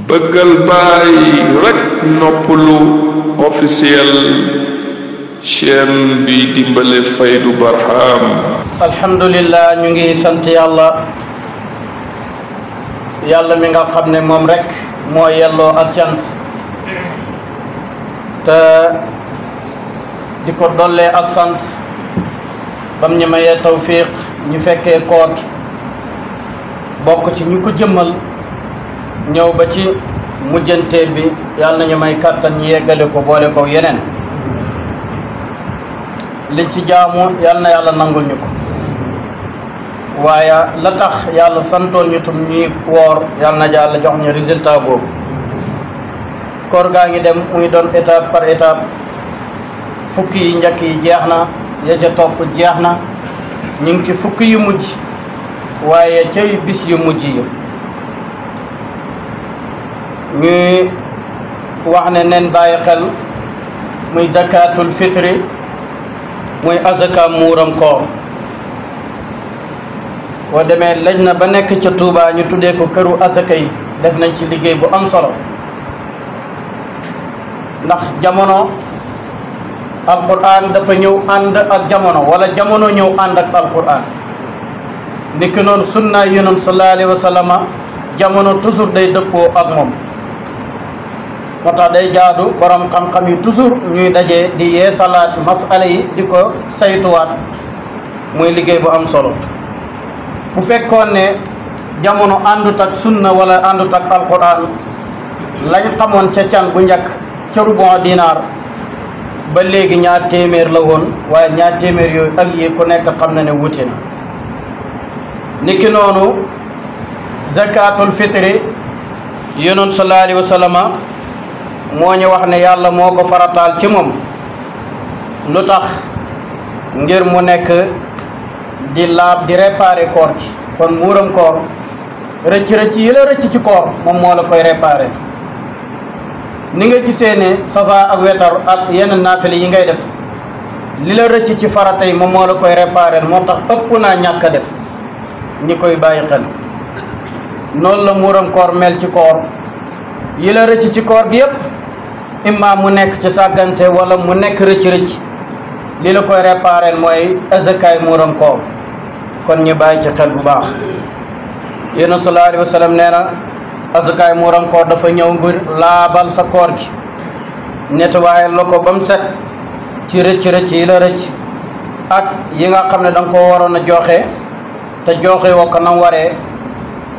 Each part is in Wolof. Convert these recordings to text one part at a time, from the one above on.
bëggal baay rek noppalu officiel chaîne bi dimbale Faydu Barham. alhamdulillah ñu ngi sant yàlla mi nga xam ne moom rek moo yelloo ak cant te di ko dollee ak sant bam ñu mayee tawfiq ñu fekkee koor bokk ci ñu ko jëmmal ñëw ba ci mujjanteel bi yàlla nañu may kàttan ñu yeggale ko boole ko yeneen liñ ci jaamu yàlla na yàlla nangul ñu ko waaye la tax yàlla santoon ñu tam ñuy woor yàlla na yàlla jox ñu résultat boobu koor gaa ngi dem muy doon étape par étape fukki yi njëkk yi jeex na ya ca topp jeex na ñu ngi ci fukki yu mujj waaye cay bis yu mujj yi ñuy wax ne nen bàyyi xel muy zakatul fitri muy azaka muuram koor boo demee laj na ba nekk ca Touba ñu tuddee ko këru azaka yi def nañ ci liggéey bu am solo ndax jamono alquran dafa ñëw ànd ak jamono wala jamono ñëw ànd ak alquran niki noonu sunna yonent sallallahu alayhi wa sallama jamono toujours day dëppoo ak moom moo tax day jaadu borom xam-xam yi toujours ñuy dajee di yee salaat masala yi di ko saytuwaat muy liggéey bu am solo bu fekkoon ne jamono àndut ak sunna wala àndut ak alquran lañ xamoon ca can bu njëkk ca rubon dinaar ba léegi ñaar téeméer la woon waaye ñaar téeméer yooyu ak yi ku nekk xam na ne wuti na niki noonu zakatul fitri yonent sallallahu alayhi wa sallama moo ñu wax ne yàlla moo ko farataal ci moom lu tax ngir mu nekk di laab di réparer koor gi kon muuram koor rëcc yi la rëcc ci koor moom moo la koy réparer ni nga gisee ne safa ak wetar ak yenn naafile yi ngay def li la rëcc ci farata yi moom moo la koy réparer moo tax ëpp naa ñàkk a def ñi koy bàyyi xel noonu la muuram koor mel ci koor yi la rëcc ci koor gi yëpp imma mu nekk ci sàggante wala mu nekk rëcc li la koy réparer mooy azakaay muuram koor kon ñu bàyyi ci xel bu baax yonent sallallahu alayhi wa sallam nee na azakaay muuram koor dafa ñëw ngir laabal sa koor gi nettoyé la ko ba mu set ci rëcc yi la rëcc ak yi nga xam ne da nga koo waroon a joxe te joxe woo ko nam waree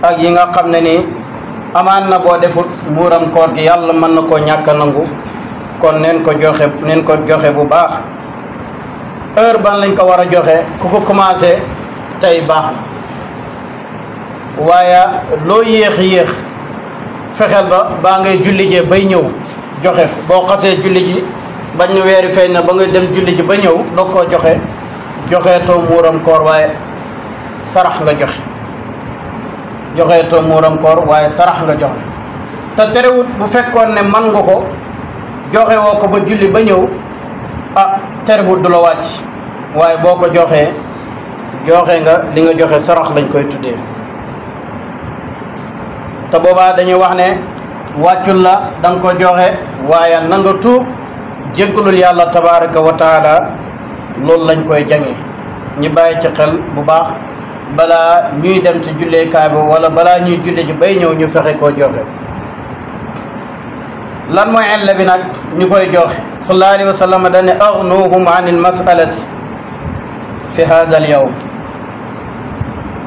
ak yi nga xam ne nii amaan na boo defut muuram koor gi yàlla mën na koo ñàkk a nangu kon neen ko joxe bu baax heure ban lañ ko war a joxe ku ko commencé tey baax na waaye loo yéex fexeel baa ngay julli jee bay ñëw joxe ko boo xasee julli ji bañ na weeri feeñ na ba nga dem julli ji ba ñëw doog koo joxe too muuram koor waaye sarax nga joxe too muuram koor waaye sarax nga joxe te terewut bu fekkoon ne man nga ko joxe woo ko ba julli ba ñëw terewut du la wàcc waaye boo ko joxe nga li nga joxe sarax lañ koy tuddee te boobaa dañuy wax ne wàccul la da nga ko joxe waaye na nga tuub jéggalul yàlla tabaraka wa taala loolu lañ koy jange ñi bàyyi ci xel bu baax balaa ñuy dem ci julleekaay ba wala balaa ñuy julle ji bay ñëw ñu fexe koo joxe lan mooy illa bi nag ñu koy joxe sallallahu alayhi wa sallam dane agnuhum an il masalati fi hada al yawm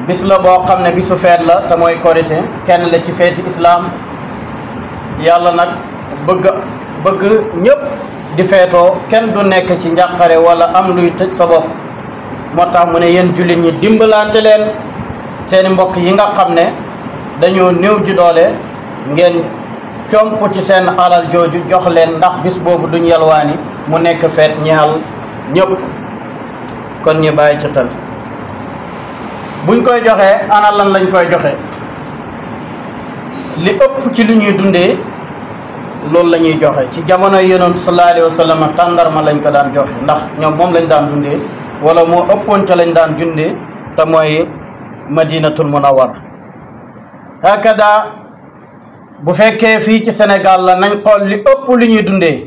bis la boo xam ne bisu feet la te mooy korité kenn la ci feeti islaam yàlla nag bëgg ñëpp di feetoo kenn du nekk ci njàqare wala am luy tëj sa bopp moo tax mu ne yéen jullit ñi dimbalante leen seeni mbokk yi nga xam ne dañoo néew ji doole ngeen comp ci seen alal jooju jox leen ndax bis boobu duñ yalwaani mu nekk feet ñaal ñëpp kon ñu bàyyi ci xel buñ koy joxee ana lan lañ koy joxe li ëpp ci lu ñuy dundee loolu la ñuy joxe ci jamono yonent sallallahu alayhi wa sallam tàndarma lañ ko daan joxe ndax ñoom moom lañ daan dundee wala moo ëppoon ca lañ daan dundee te mooy madinatul munawwara hakada bu fekkee fii ci Sénégal la nañ xool li ëpp li ñuy dundee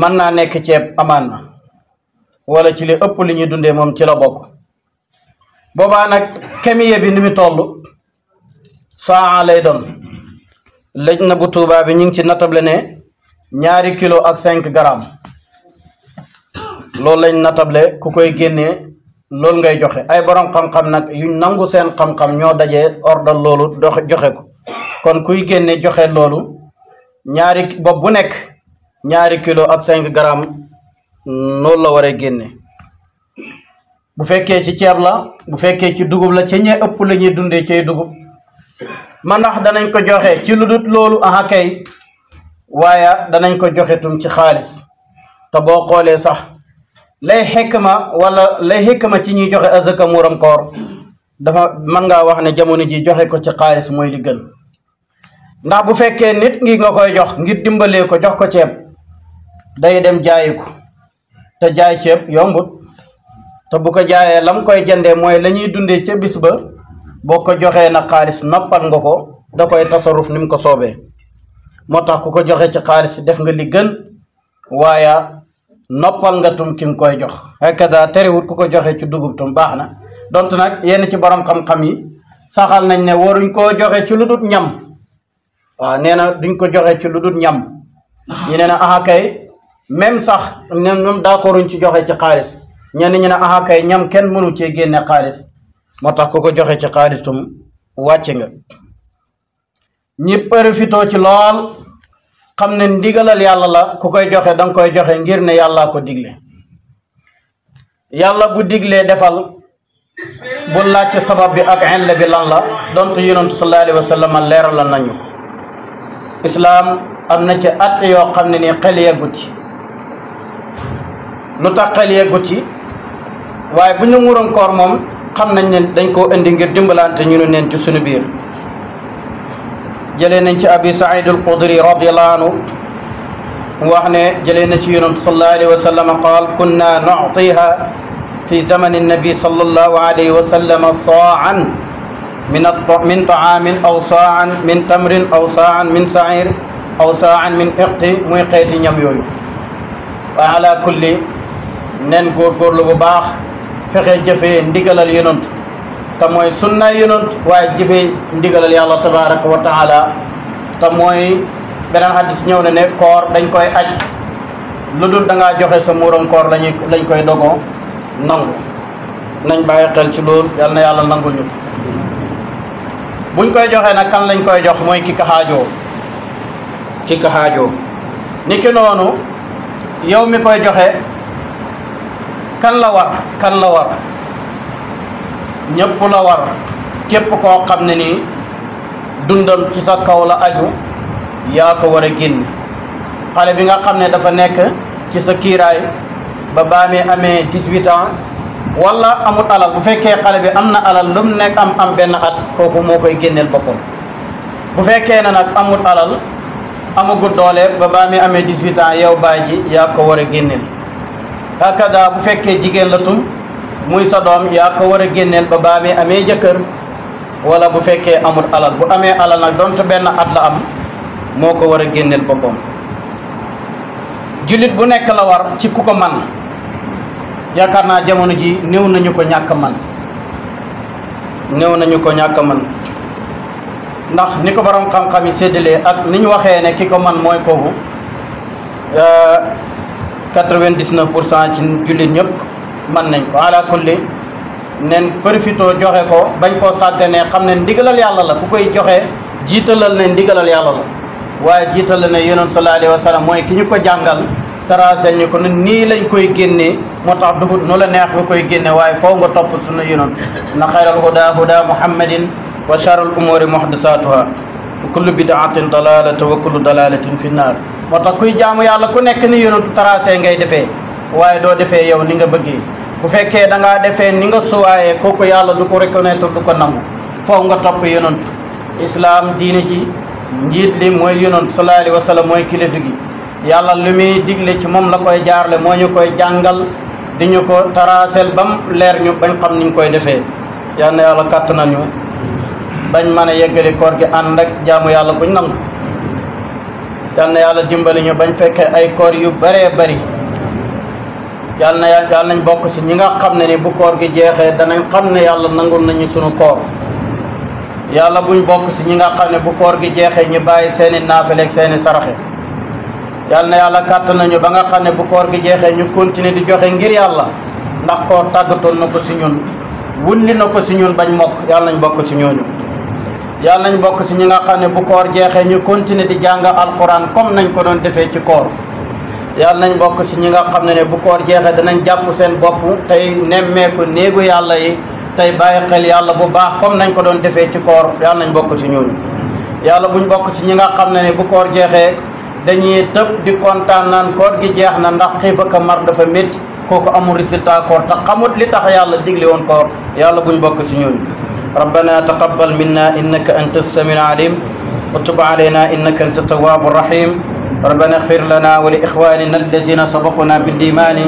mën naa nekk ceeb amaan na wala ci li ëpp li ñuy dundee moom ci la bokk boobaa nag kemiye bi ni mu toll saa lay doon lëj na bu Tuubaa bi ñu ngi ci natable ne 2 kilo ak 5 grammes loolu lañ natable ku koy génnee loolu ngay joxe ay borom xam-xam nag yuñ nangu seen xam-xam ñoo dajee ordal loolu joxe ko kon kuy génne joxe loolu bopp bu nekk 2 kilo ak 5 grammes noonu la waree génne bu fekkee ci ceeb la bu fekkee ci dugub la ca ñee ëpp la ñuy dundee cay dugub ma ndax danañ ko joxe ci lu dut loolu aha kay waaye danañ ko joxe tum ci xaalis te boo xoolee sax lay xikma ci ñuy joxe azaka muuram koor dafa mën ngaa wax ne jamono ji joxe ko ci xaalis mooy li gën ndax bu fekkee nit ngi nga koy jox ngir dimbalee ko jox ko ceeb day dem jaayi ko te jaay ceeb yombut te bu ko jaayee lam koy jëndee mooy la ñuy dundee ca bis ba boo ko joxee na xaalis noppal nga ko da koy tasaruf ni mu ko soobee moo tax ku ko joxe ci xaalis def nga li gën waaye noppal nga tum ki nga koy jox hakada terewut ku ko joxe ci dugub tum baax na donte nag yenn ci borom xam-xam yi saxal nañ ne waruñ koo joxe ci lu dut ñam waaw nee na duñ ko joxe ci lu dut ñam ñu ne na aha kay même sax ñoom d'accorduñ ci joxe ci xaalis ñenn ñi ne aha kay ñam kenn mënu cee génne xaalis moo tax ku ko joxe ci xaalis tum wàcce nga ñi profitoo ci lool xam ne ndigalal yàlla la ku koy joxe danga koy joxe ngir ne yàlla ko digle yàlla bu diglee defal bu laaj ci sabab bi ak illa bi lan la donte yonentu sallallahu alayhi wa sallam leeral nañu ko islaam am na ci at yoo xam ne nii xel yeggut ci lu tax xel yeggut ci waaye bu ñu muroon koor moom xam nañ ne dañ koo indi ngir dimbalante ñu ne neen ci suñu biir jëlee nañ ci abi saïd al xudri radiallahu anhu wax ne jëlee na ci yonent sallallahu alayhi wa sallam qaal kunna nu'tiha fi zamani nabi sallallahu alayhi wa sallam saa'an min taamin aw saa'an min tamrin aw saa'an min sa'ir aw saa'an min iqti muy xeeti ñam yooyu waaye ala kulli nen góorgóorlu bu baax fexe jëfee ndigalal yonent te mooy sunna yonent waaye jëfee ndigalal yàlla tabaraka wa taala te mooy beneen hadis ñëw na ne koor dañ koy aj lu dul da ngaa joxe sa muuram koor lañ koy dogoo nangu nañ bàyyi xel ci loolu yal na yàlla nangul ñu buñ koy joxe nag kan lañ koy jox mooy ki ka xaajoo ni ki noonu yow mi koy joxe kan la war ñëpp la war képp koo xam ne nii dundam ci sa kaw la aju yaa ko war a génn xale bi nga xam ne dafa nekk ci sa kiiraay ba baa mi amee 18 ans wala amul alal bu fekkee xale bi am na alal lu mu nekk am benn at kooku moo koy génneel boppam bu fekkee ne nag amul alal amagul doole ba baa mi amee 18 ans yow baay ji yaa ko war a génneel hakada bu fekkee jigéen la tum muy sa doom yaa ko war a génneel ba baa mi amee jëkkër wala bu fekkee amul alal bu amee alal nag donte benn at la am moo ko war a génneel boppam jullit bu nekk la war ci ku ko man yaakaar naa jamono ji néew nañu ko ñàkk man ndax ni ko borom xam-xam yi séddalee ak ni ñu waxee ne ki ko man mooy kooku 99% ci jullit ñëpp man nañ ko ala kulli nen profito joxe ko bañ koo sàgganee xam ne ndigalal yàlla la ku koy joxe jiitalal ne ndigalal yàlla la waaye jiitalal ne yonent sallallahu alayhi wa sallam mooy ki ñu ko jàngal tracé ñu ko ne nii lañ koy génnee moo tax dugut nu la neex nga koy génne waaye foo nga topp sunna yonent na xayral huda muhammadin wa sharral umuri muhdasatuha wa kullu bid'atin dalalata wa kullu dalalatin fi nnar moo tax kuy jaamu yàlla ku nekk ni yonent tracé ngay defee waaye doo defee yow ni nga bëggee bu fekkee da ngaa defee ni nga suwaayee kooku yàlla du ko reconnaître du ko nangu foofu nga topp yonent islam diine ji njiit li mooy yonent sallallahu alayhi wa sallam mooy kilifa gi yàlla lu muy digle ci moom la koy jaarle moo ñu koy jàngal di ñu ko tarasel bam leer ñu bañ xam niñ koy defee yal na yàlla kàttanal ñu bañ mën a yeggali koor gi ànd ak jaamu yàlla buñ nangu. yal na yàlla dimbali ñu bañ fekkee ay koor yu bëree bëri. yàlla nañ bokk si ñi nga xam ne ni bu koor gi jeexee danañ xam ne yàlla nangul nañu sunu koor. yàlla buñ bokk si ñi nga xam ne bu koor gi jeexee ñu bàyyi seeni naafile ak seeni saraxe. yàlla na yàlla kàttan nañu ba nga xam ne bu koor gi jeexee ñu continuer di joxe ngir yàlla ndax koor tàggatoon na ko si ñun wulli na ko si ñun bañ mokk. yàlla nañ bokk si ñooñu. yàlla nañ bokk si ñi nga xam ne bu koor jeexee ñu continuer di jàng alquran comme nañ ko doon defee ci koor. yàlla nañ bokk si ñi nga xam ne bu koor jeexee danañ jàpp seen bopp tey nemmeeku néegu yàlla yi tey bàyyi xel yàlla bu baax comme nañ ko doon defee ci koor. yàlla nañ bokk ci ñooñu. yàlla buñ bokk ci ñi nga xam ne bu koor jeexee dañuy tëb di kontaan naan koor gi jeex na ndax xiif ak mar dafa métti kooku amul résultat koor te xamut li tax yàlla digle woon koor. yàlla buñ bokk ci ñooñu. rabbana taqabbal minna innaka anta as-sami'ul alim wa tub alayna innaka anta at-tawwabur rahim. ربنا اغفر لنا ولإخواننا الذين سبقونا بالإيمان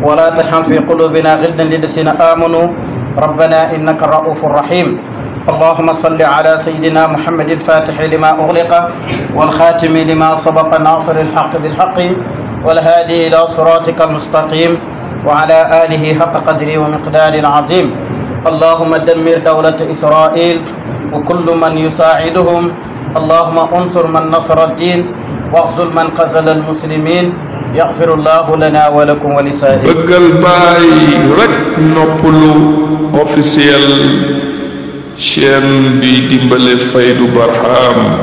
ولا تجعل في قلوبنا غلا للذين آمنوا ربنا إنك رؤوف رحيم. اللهم صل على سيدنا محمد الفاتح لما أغلق والخاتم لما سبق ناصر الحق بالحق والهادي إلى صراطك المستقيم وعلى آله حق قدره ومقدار العظيم. اللهم دمر دولة إسرائيل وكل من يساعدهم. اللهم انصر من نصر الدين واخذل من قتل المسلمين. يغفر الله لنا ولكم ولسائر. bëggal baay rek noppalu officiel chaîne bi dimbale Faydu Barham.